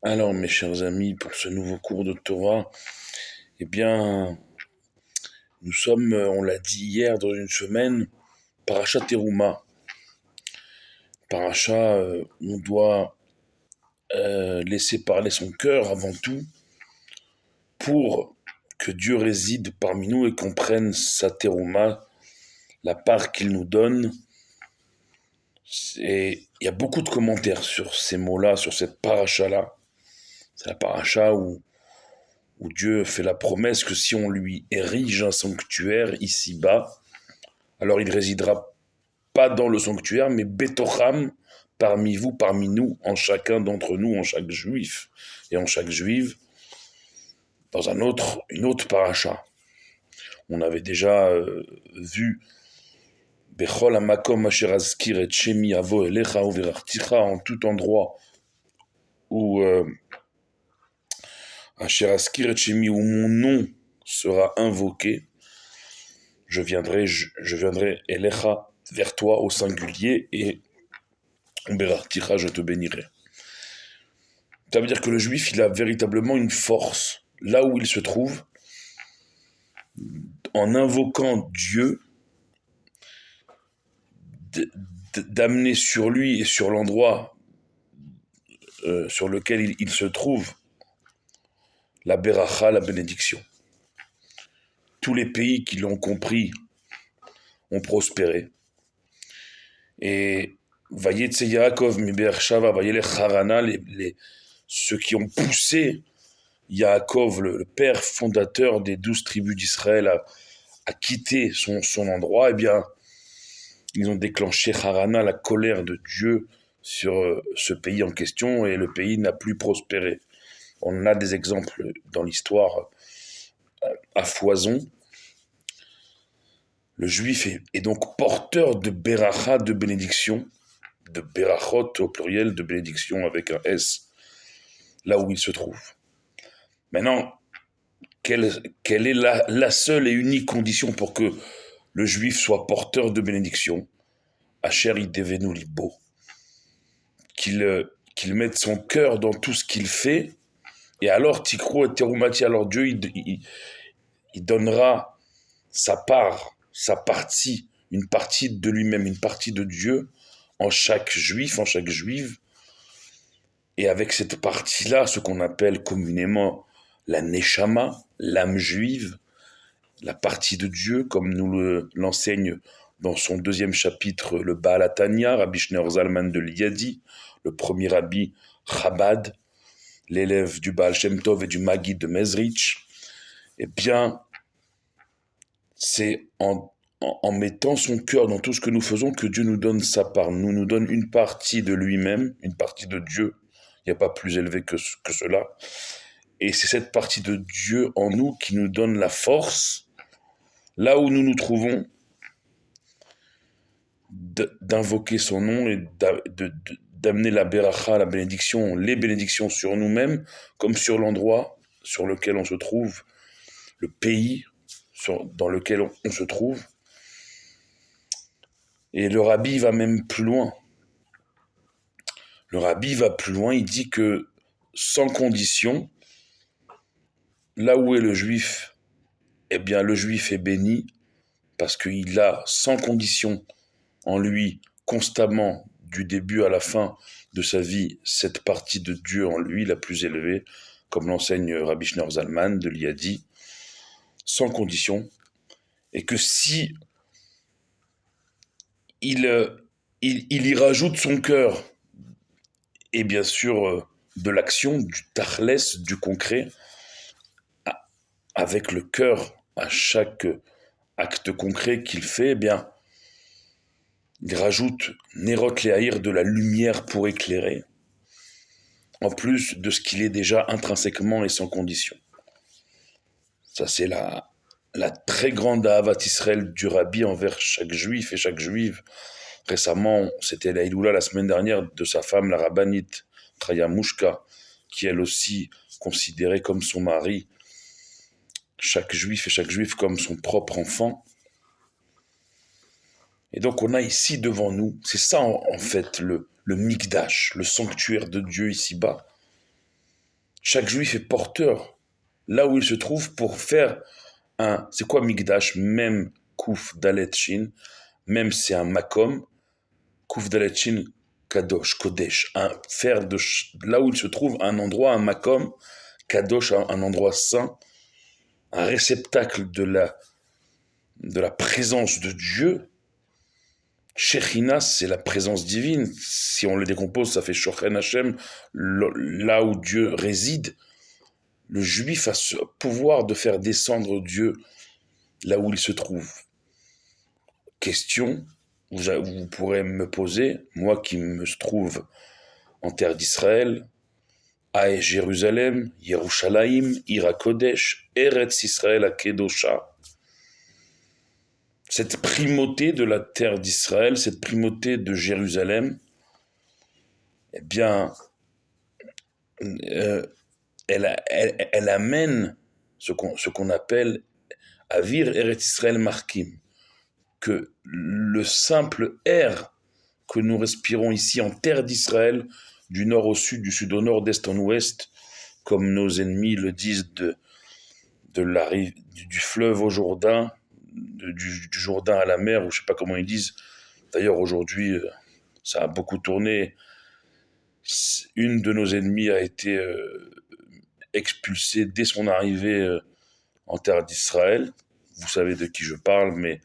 Alors, mes chers amis, pour ce nouveau cours de Torah, eh bien, nous sommes, on l'a dit hier, dans une semaine, Parashat Teruma. Parashat, on doit laisser parler son cœur avant tout pour que Dieu réside parmi nous et qu'on prenne sa Teruma, la part qu'il nous donne. Et il y a beaucoup de commentaires sur ces mots-là, sur cette parasha-là. C'est la parasha où Dieu fait la promesse que si on lui érige un sanctuaire ici-bas, alors il résidera pas dans le sanctuaire, mais Betocham, parmi vous, parmi nous, en chacun d'entre nous, en chaque juif et en chaque juive, dans une autre paracha. On avait déjà vu Bechol Hamakom Asher Azkir et Shemi Avo Elecha Uverachticha, en tout endroit où Asher Azkir et Shemi, où mon nom sera invoqué, je viendrai Elecha vers toi au singulier et Uverachticha, je te bénirai. Ça veut dire que le juif, il a véritablement une force là où il se trouve, en invoquant Dieu, d'amener sur lui et sur l'endroit sur lequel il se trouve la beracha, la bénédiction. Tous les pays qui l'ont compris ont prospéré. Et Vayetse Yaakov mi Beershava, Vayelech Harana, ceux qui ont poussé Yaakov, le père fondateur des 12 tribus d'Israël, à quitter son endroit, eh bien, ils ont déclenché Harana, la colère de Dieu sur ce pays en question, et le pays n'a plus prospéré. On a des exemples dans l'histoire à foison. Le juif est donc porteur de beracha, de bénédiction, de berachot au pluriel, de bénédiction avec un S, là où il se trouve. Maintenant, quelle est la seule et unique condition pour que le juif soit porteur de bénédiction? Asher idevenu libo. Qu'il mette son cœur dans tout ce qu'il fait, et alors Tikro et Terumati, alors Dieu il donnera sa part, sa partie, une partie de lui-même, une partie de Dieu en chaque juif, en chaque juive, et avec cette partie-là, ce qu'on appelle communément la Neshama, l'âme juive, la partie de Dieu, comme nous l'enseigne dans son deuxième chapitre le Baal HaTanya, Rabbi Shneur Zalman de Liadi, le premier rabbi Chabad, l'élève du Baal Shem Tov et du Maggid de Mezrich, eh bien, c'est en mettant son cœur dans tout ce que nous faisons que Dieu nous donne sa part. Nous donne une partie de lui-même, une partie de Dieu. Il n'y a pas plus élevé que cela. Et c'est cette partie de Dieu en nous qui nous donne la force, là où nous nous trouvons, d'invoquer son nom et d'amener la beracha, la bénédiction, les bénédictions sur nous-mêmes, comme sur l'endroit sur lequel on se trouve, le pays dans lequel on se trouve. Et le rabbi va même plus loin. Le rabbi va plus loin, il dit que sans condition, là où est le juif, eh bien le juif est béni parce qu'il a sans condition en lui constamment du début à la fin de sa vie cette partie de Dieu en lui la plus élevée, comme l'enseigne Rabbi Shneur Zalman de Liadi, sans condition, et que si il y rajoute son cœur et bien sûr de l'action, du tachlès, du concret, avec le cœur à chaque acte concret qu'il fait, eh bien, il rajoute Nerot Leahir, de la lumière pour éclairer, en plus de ce qu'il est déjà intrinsèquement et sans condition. Ça, c'est la très grande Ahavat Israël du Rabbi envers chaque juif et chaque juive. Récemment, c'était la Iloula la semaine dernière de sa femme, la rabbinite Traya Mouchka, qui elle aussi considérait comme son mari chaque juif et chaque juif comme son propre enfant. Et donc on a ici devant nous, c'est ça en fait le Mikdash, le sanctuaire de Dieu ici-bas. Chaque juif est porteur, là où il se trouve, pour faire c'est quoi Migdash? Même Kouf Dalet Shin, même c'est un Makom, Kouf Dalet Shin Kadosh, Kodesh, faire là où il se trouve un endroit, un Makom, Kadosh, un endroit saint, un réceptacle de la présence de Dieu. Shechina, c'est la présence divine. Si on le décompose, ça fait Shochen Hashem, là où Dieu réside. Le juif a ce pouvoir de faire descendre Dieu là où il se trouve. Question, vous pourrez me poser, moi qui me trouve en terre d'Israël, à Jérusalem, Yerushalayim, Ira Kodesh, Eretz Israël à Kedosha. Cette primauté de la terre d'Israël, cette primauté de Jérusalem, eh bien, elle amène ce qu'on appelle Avir Eretz Israël Markim, que le simple air que nous respirons ici en terre d'Israël, du nord au sud, du sud au nord, d'est en ouest, comme nos ennemis le disent du fleuve au Jourdain, du Jourdain à la mer, ou je ne sais pas comment ils disent. D'ailleurs, aujourd'hui, ça a beaucoup tourné. Une de nos ennemis a été expulsée dès son arrivée en terre d'Israël. Vous savez de qui je parle, mais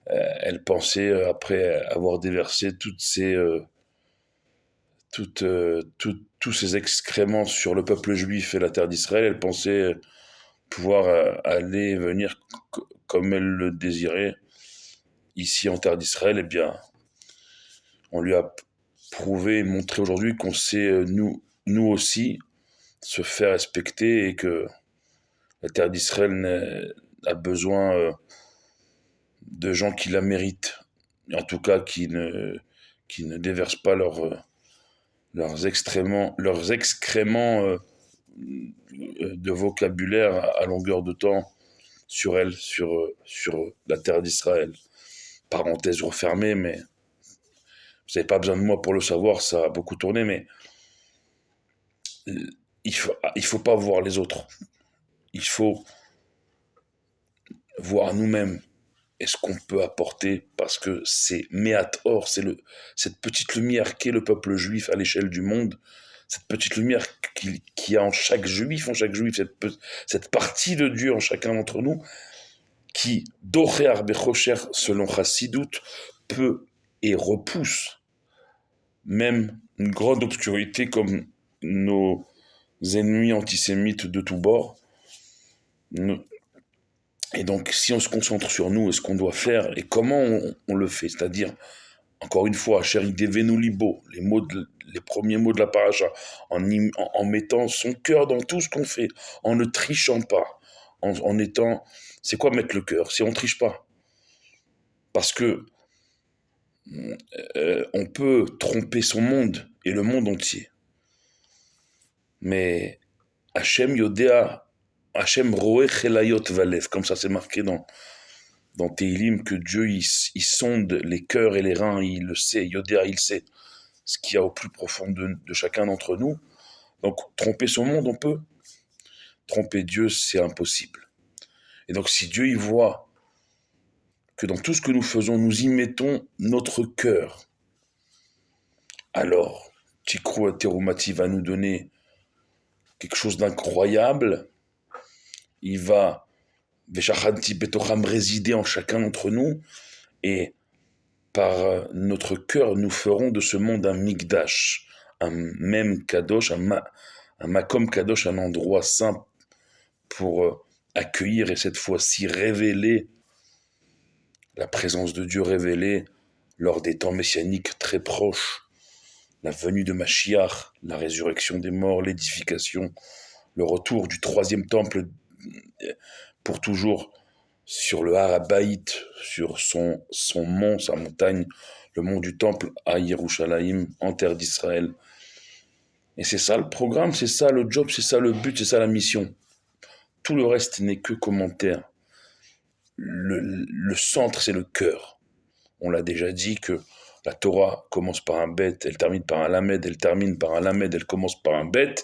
elle pensait, après avoir déversé tous ces excréments sur le peuple juif et la terre d'Israël, elle pensait pouvoir aller et venir comme elle le désirait ici en terre d'Israël. Eh bien, on lui a prouvé et montré aujourd'hui qu'on sait, nous aussi, se faire respecter, et que la terre d'Israël a besoin de gens qui la méritent, en tout cas qui ne déversent pas leurs excréments de vocabulaire à longueur de temps sur elle, sur la terre d'Israël. Parenthèse refermée, mais vous n'avez pas besoin de moi pour le savoir, ça a beaucoup tourné, mais il faut pas voir les autres. Il faut voir nous-mêmes et ce qu'on peut apporter, parce que c'est Meat Or, c'est cette petite lumière qu'est le peuple juif à l'échelle du monde, cette petite lumière qu'il y a en chaque juif, cette partie de Dieu en chacun d'entre nous, qui, Docher Bechocher, selon Chassidut, peut et repousse même une grande obscurité comme nos ennemis antisémites de tous bords. Et donc, si on se concentre sur nous et ce qu'on doit faire et comment on le fait, c'est-à-dire, encore une fois, Chéri Devenu Libo, les premiers mots de la paracha, en mettant son cœur dans tout ce qu'on fait, en ne trichant pas, en étant... C'est quoi mettre le cœur? C'est on triche pas. Parce que on peut tromper son monde et le monde entier. Mais Hachem Yodea, Hachem Roe Chelayot Valev, comme ça c'est marqué dans Teilim, que Dieu il sonde les cœurs et les reins, il le sait, Yodea il sait ce qu'il y a au plus profond de chacun d'entre nous. Donc tromper son monde on peut, tromper Dieu c'est impossible. Et donc si Dieu y voit que dans tout ce que nous faisons, nous y mettons notre cœur, alors Tikrou Terumati va nous donner quelque chose d'incroyable. Il va Veshachanti Betocham résider en chacun d'entre nous, et par notre cœur, nous ferons de ce monde un Mikdash, un même Kadosh, un Makom Kadosh, un endroit saint pour accueillir et cette fois-ci révéler la présence de Dieu, révélée lors des temps messianiques très proches, la venue de Mashiach, la résurrection des morts, l'édification, le retour du troisième temple pour toujours sur le Har HaBayit, sur son mont, sa montagne, le mont du temple à Yerushalayim, en terre d'Israël. Et c'est ça le programme, c'est ça le job, c'est ça le but, c'est ça la mission. Tout le reste n'est que commentaire. Le centre, c'est le cœur. On l'a déjà dit que la Torah commence par un bet, elle termine par un lamed, elle termine par un lamed, elle commence par un bet.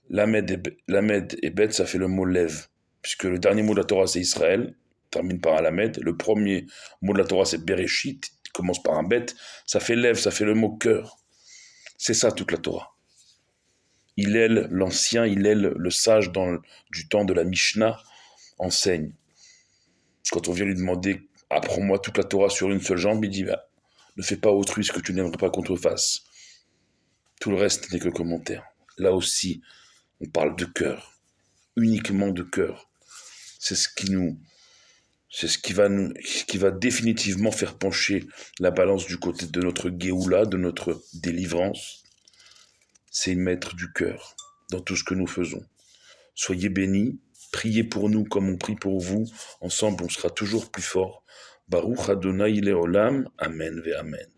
Lamed et Bet, ça fait le mot lève, puisque le dernier mot de la Torah, c'est Israël, termine par un Lamed. Le premier mot de la Torah, c'est Bereshit, qui commence par un Bet. Ça fait lève, ça fait le mot cœur. C'est ça toute la Torah. Hillel, l'ancien, Hillel, le sage du temps de la Mishnah, enseigne. Quand on vient lui demander « Apprends-moi toute la Torah sur une seule jambe », il dit bah, « Ne fais pas autrui ce que tu n'aimerais pas qu'on te fasse. » Tout le reste n'est que commentaire. Là aussi, on parle de cœur, uniquement de cœur. C'est ce qui va définitivement faire pencher la balance du côté de notre Géoula, de notre délivrance. C'est mettre du cœur dans tout ce que nous faisons. Soyez bénis, priez pour nous comme on prie pour vous. Ensemble, on sera toujours plus fort. Baruch Adonai Leolam. Amen ve Amen.